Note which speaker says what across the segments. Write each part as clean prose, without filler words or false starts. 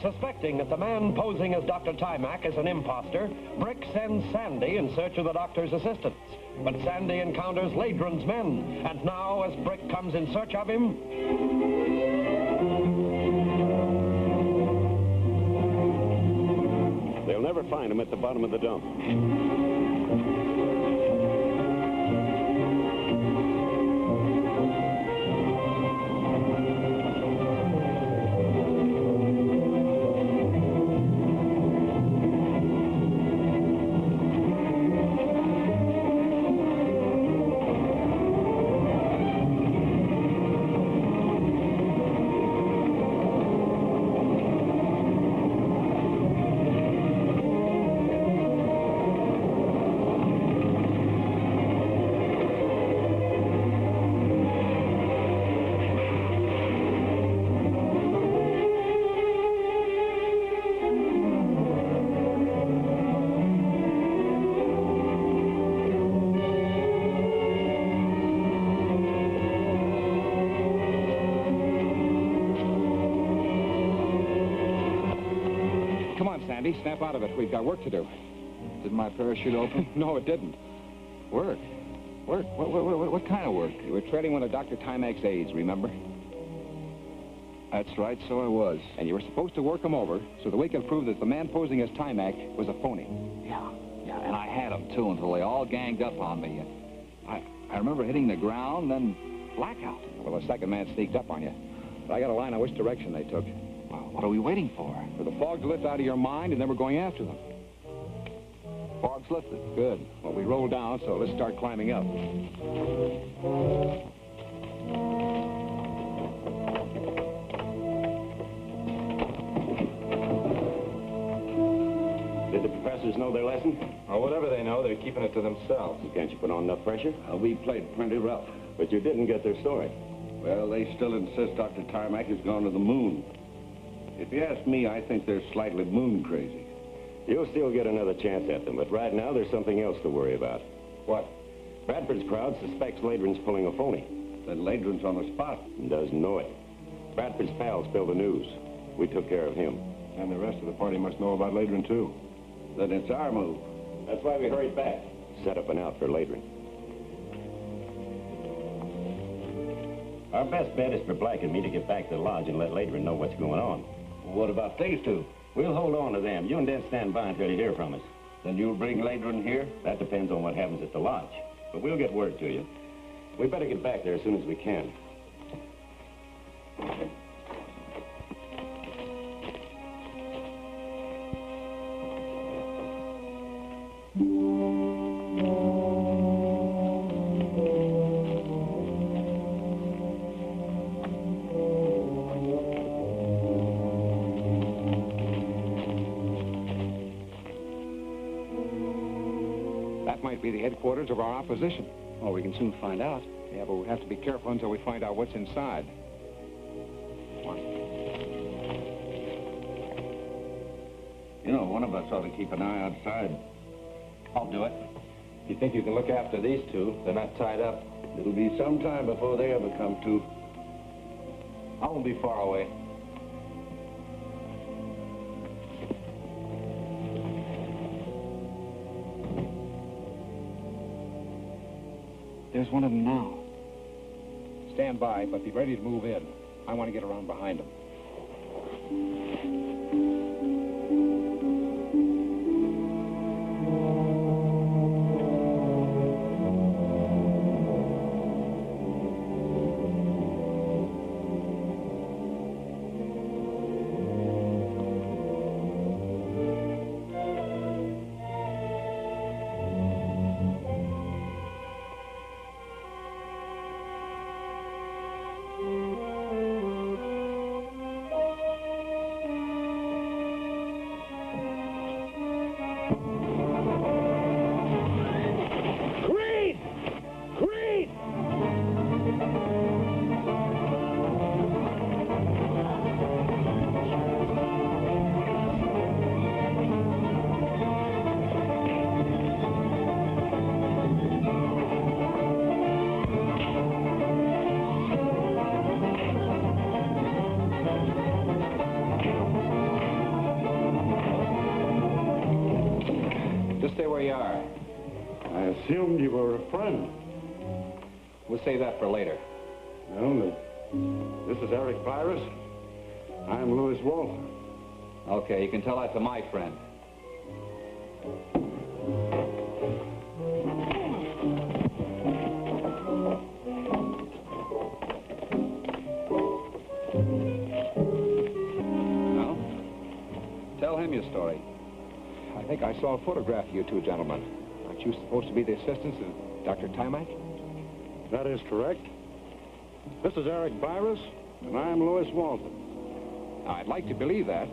Speaker 1: Suspecting that the man posing as Dr. Tymak is an imposter, Brick sends Sandy in search of the doctor's assistance. But Sandy encounters Laydron's men, and now as Brick comes in search of him...
Speaker 2: They'll never find him at the bottom of the dump.
Speaker 3: Snap out of it. We've got work to do.
Speaker 4: Did my parachute open?
Speaker 3: No, it didn't.
Speaker 4: Work? Work? What kind of work?
Speaker 3: You were trailing one of Dr. Tymak's aides, remember?
Speaker 4: That's right, so I was.
Speaker 3: And you were supposed to work him over so that we could prove that the man posing as Tymak was a phony.
Speaker 4: Yeah, and I had him, too, until they all ganged up on me. I remember hitting the ground, then blackout.
Speaker 3: Well, the second man sneaked up on you. But I got a line on which direction they took.
Speaker 4: Well, what are we waiting for?
Speaker 3: For the fog to lift out of your mind, and then we're going after them.
Speaker 4: Fog's lifted.
Speaker 3: Good. Well, we rolled down, so let's start climbing up.
Speaker 2: Did the professors know their lesson?
Speaker 5: Or whatever they know, they're keeping it to themselves.
Speaker 2: Can't you put on enough pressure?
Speaker 6: We played pretty rough.
Speaker 2: But you didn't get their story.
Speaker 6: Well, they still insist Dr. Tymak has gone to the moon. If you ask me, I think they're slightly moon crazy.
Speaker 2: You'll still get another chance at them, but right now there's something else to worry about.
Speaker 6: What?
Speaker 2: Bradford's crowd suspects Laydron's pulling a phony.
Speaker 6: Then Laydron's on the spot.
Speaker 2: And doesn't know it. Bradford's pal spilled the news. We took care of him.
Speaker 5: And the rest of the party must know about Laydron, too.
Speaker 6: Then it's our move.
Speaker 2: That's why we hurried back. Set up an out for Laydron. Our best bet is for Black and me to get back to the lodge and let Laydron know what's going on.
Speaker 6: What about these two?
Speaker 2: We'll hold on to them. You and Dent stand by until you hear from us.
Speaker 6: Then you'll bring Laydron here?
Speaker 2: That depends on what happens at the lodge. But we'll get word to you. We better get back there as soon as we can.
Speaker 3: Be the headquarters of our opposition. Well, we can soon find out. Yeah, but we have to be careful until we find out what's inside. Come on.
Speaker 6: You know, one of us ought to keep an eye outside.
Speaker 5: I'll do it. You think you can look after these two? They're not tied up.
Speaker 6: It'll be some time before they ever come to.
Speaker 5: I won't be far away.
Speaker 3: There's one of them now. Stand by, but be ready to move in. I want to get around behind them. stay where you are.
Speaker 6: I assumed you were a friend.
Speaker 3: We'll save that for later.
Speaker 6: Well, this is Eric Virus. I'm Louis Walter.
Speaker 3: Okay, you can tell that to my friend. Well, tell him your story. I think I saw a photograph of you two gentlemen. Aren't you supposed to be the assistants of Dr. Tymak?
Speaker 6: That is correct. This is Eric Virus, and I'm Louis Walter.
Speaker 3: I'd like to believe that.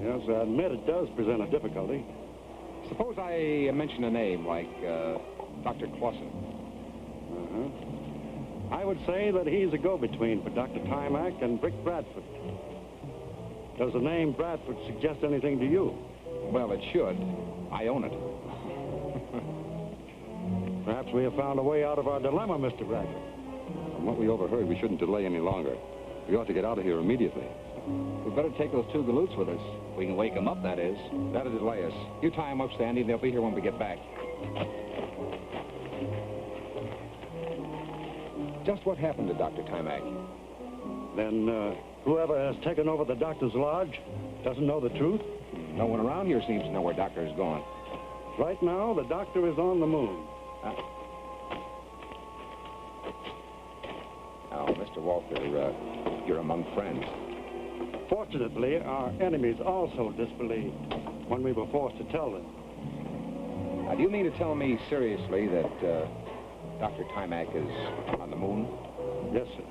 Speaker 6: Yes, I admit it does present a difficulty.
Speaker 3: Suppose I mention a name like Dr. Clausen.
Speaker 6: I would say that he's a go-between for Dr. Tymak and Brick Bradford. Does the name Bradford suggest anything to you?
Speaker 3: Well, it should. I own it.
Speaker 6: Perhaps we have found a way out of our dilemma, Mr. Bradford.
Speaker 3: From what we overheard, we shouldn't delay any longer. We ought to get out of here immediately.
Speaker 4: We'd better take those two galoots with us. We can wake them up, that is.
Speaker 3: That'll delay us. You tie them up, Sandy. They'll be here when we get back. Just what happened to Dr. Tymak?
Speaker 6: Then whoever has taken over the doctor's lodge doesn't know the truth?
Speaker 3: No one around here seems to know where Doctor is going.
Speaker 6: Right now, the doctor is on the moon.
Speaker 3: Now, Mr. Walter, you're among friends.
Speaker 6: Fortunately, our enemies also disbelieved when we were forced to tell them.
Speaker 3: Now, do you mean to tell me seriously that Dr. Tymak is on the moon?
Speaker 6: Yes, sir.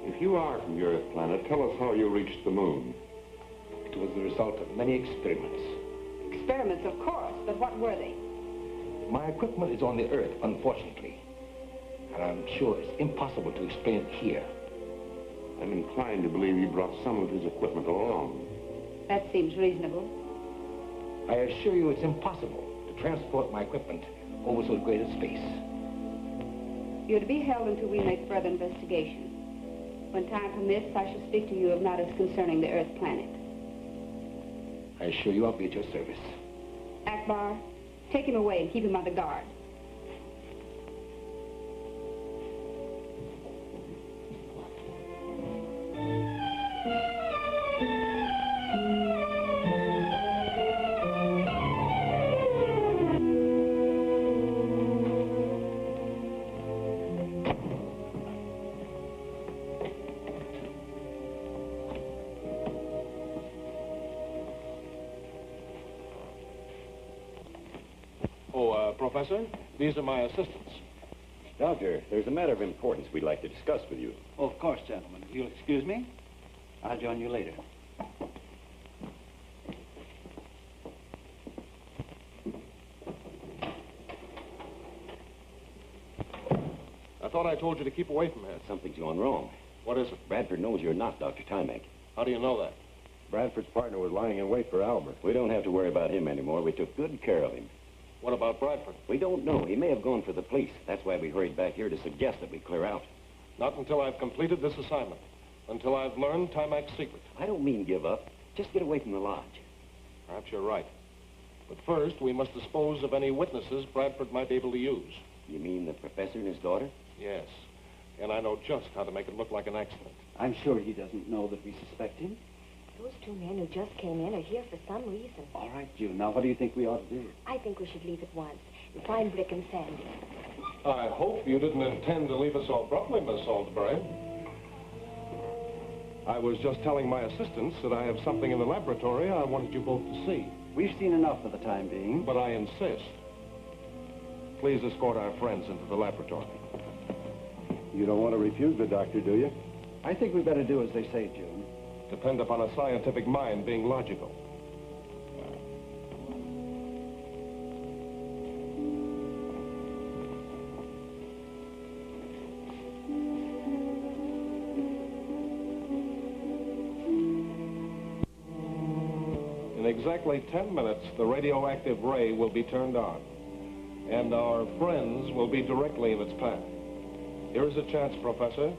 Speaker 7: If you are from your Earth planet, tell us how you reached the moon.
Speaker 5: It was the result of many experiments.
Speaker 8: Experiments, of course, but what were they?
Speaker 5: My equipment is on the Earth, unfortunately. And I'm sure it's impossible to explain it here.
Speaker 7: I'm inclined to believe he brought some of his equipment along.
Speaker 8: That seems reasonable.
Speaker 5: I assure you it's impossible to transport my equipment over so great a space.
Speaker 8: You're to be held until we make further investigation. When time permits, I shall speak to you of matters concerning the Earth planet.
Speaker 5: I assure you I'll be at your service.
Speaker 8: Akbar, take him away and keep him under guard.
Speaker 1: Professor, these are my assistants.
Speaker 2: Doctor, there's a matter of importance we'd like to discuss with you.
Speaker 9: Oh, of course, gentlemen. If you'll excuse me, I'll join you later.
Speaker 1: I thought I told you to keep away from here.
Speaker 2: Something's gone wrong.
Speaker 1: What is it?
Speaker 2: Bradford knows you're not Dr. Tymak.
Speaker 1: How do you know that?
Speaker 2: Bradford's partner was lying in wait for Albert. We don't have to worry about him anymore. We took good care of him.
Speaker 1: What about Bradford?
Speaker 2: We don't know. He may have gone for the police. That's why we hurried back here to suggest that we clear out.
Speaker 1: Not until I've completed this assignment. Until I've learned Tymak's secret.
Speaker 2: I don't mean give up. Just get away from the lodge.
Speaker 1: Perhaps you're right. But first, we must dispose of any witnesses Bradford might be able to use.
Speaker 2: You mean the professor and his daughter?
Speaker 1: Yes. And I know just how to make it look like an accident.
Speaker 9: I'm sure he doesn't know that we suspect him.
Speaker 10: Those two men who just came in are here for some reason.
Speaker 9: All right, June. Now, what do you think we ought to do?
Speaker 10: I think we should leave at once and find Brick and Sandy.
Speaker 1: I hope you didn't intend to leave us so abruptly, Miss Salisbury. I was just telling my assistants that I have something in the laboratory I wanted you both to see.
Speaker 9: We've seen enough for the time being.
Speaker 1: But I insist. Please escort our friends into the laboratory.
Speaker 6: You don't want to refuse the doctor, do you?
Speaker 9: I think we better do as they say, June.
Speaker 1: Depend upon a scientific mind being logical. In
Speaker 11: In exactly 10 minutes, the radioactive ray will be turned on, and our friends will be directly in its path. Here is a chance, Professor,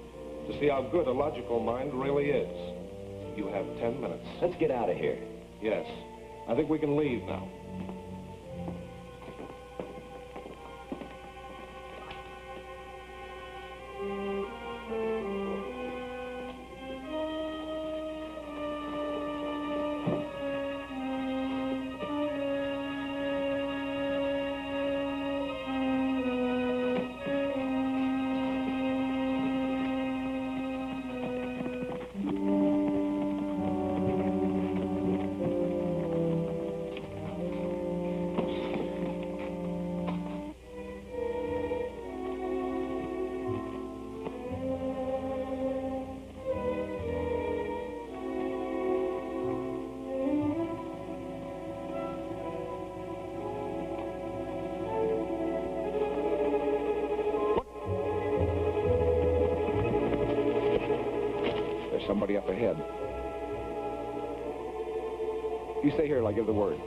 Speaker 11: to see how good a logical mind really is. You have 10 minutes.
Speaker 2: Let's get out of here.
Speaker 11: Yes. I think we can leave now.
Speaker 3: Somebody up ahead. You stay here till I give the word.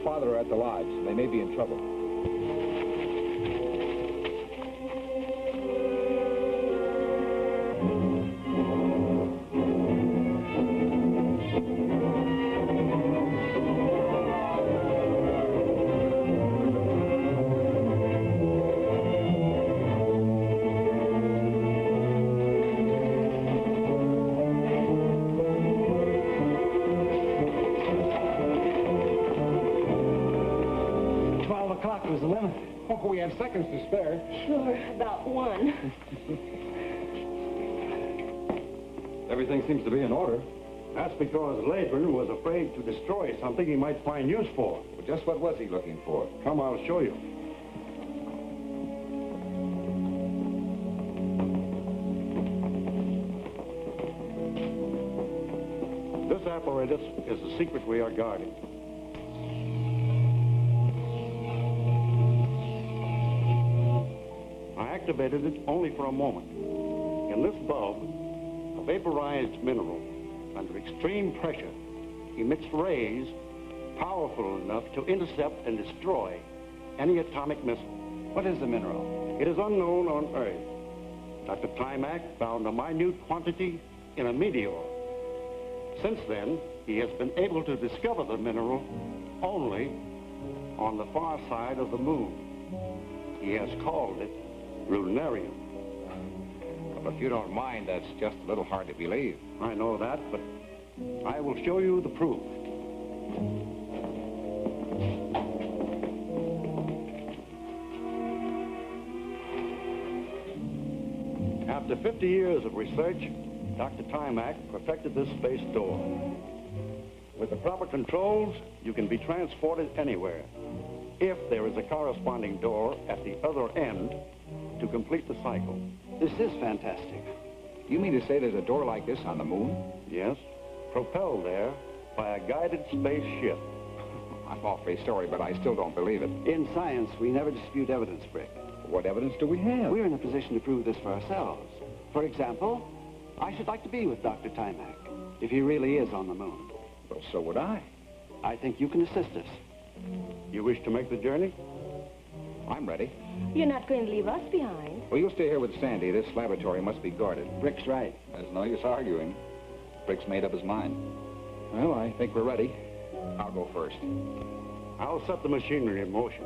Speaker 3: Father are at the lodge. They may be in trouble.
Speaker 6: Was the limit? Oh, we have seconds to spare.
Speaker 10: Sure, about one.
Speaker 6: Everything seems to be in order. That's because Laydron was afraid to destroy something he might find use for.
Speaker 3: Well, just what was he looking for?
Speaker 6: Come, I'll show you. This apparatus is the secret we are guarding. Activated it only for a moment. In this bulb, a vaporized mineral under extreme pressure emits rays powerful enough to intercept and destroy any atomic missile.
Speaker 9: What is the mineral?
Speaker 6: It is unknown on Earth. Dr. Tymak found a minute quantity in a meteor. Since then, he has been able to discover the mineral only on the far side of the moon. He has called it Lunarium.
Speaker 3: Well, if you don't mind, that's just a little hard to believe.
Speaker 6: I know that, but I will show you the proof. After 50 years of research, Dr. Tymak perfected this space door. With the proper controls, you can be transported anywhere, if there is a corresponding door at the other end to complete the cycle.
Speaker 9: This is fantastic.
Speaker 3: You mean to say there's a door like this on the moon?
Speaker 6: Yes, propelled there by a guided spaceship.
Speaker 3: I'm awfully sorry, but I still don't believe it.
Speaker 9: In science, we never dispute evidence, Brick.
Speaker 3: What evidence do we have?
Speaker 9: We're in a position to prove this for ourselves. For example, I should like to be with Dr. Tymak, if he really is on the moon.
Speaker 3: Well, so would I.
Speaker 9: I think you can assist us.
Speaker 6: You wish to make the journey?
Speaker 3: I'm ready.
Speaker 10: You're not going to leave us behind.
Speaker 3: Well, you'll stay here with Sandy. This laboratory must be guarded.
Speaker 9: Brick's right.
Speaker 4: There's no use arguing. Brick's made up his mind.
Speaker 3: Well, I think we're ready. I'll go first.
Speaker 6: I'll set the machinery in motion.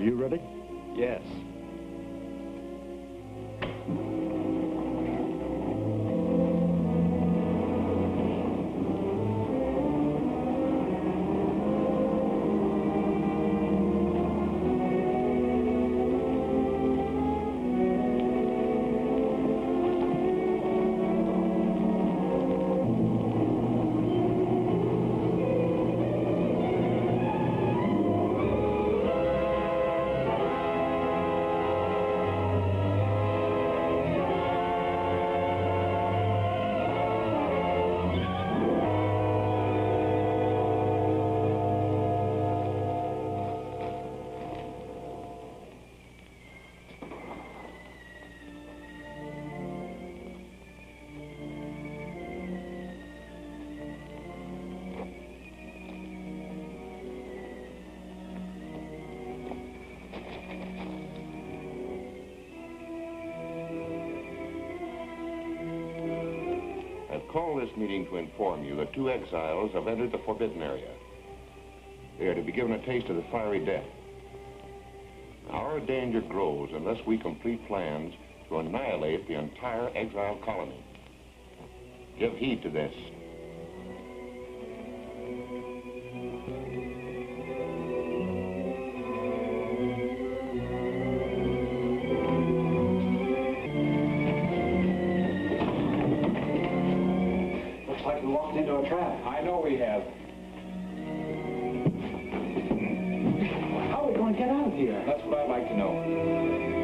Speaker 6: you ready?
Speaker 9: Yes.
Speaker 7: I've called this meeting to inform you that 2 exiles have entered the forbidden area. They are to be given a taste of the fiery death. Our danger grows unless we complete plans to annihilate the entire exile colony. Give heed to this.
Speaker 9: Like we walked into a trap.
Speaker 3: I know we have.
Speaker 9: How are we going to get out of here?
Speaker 3: That's what I'd like to know.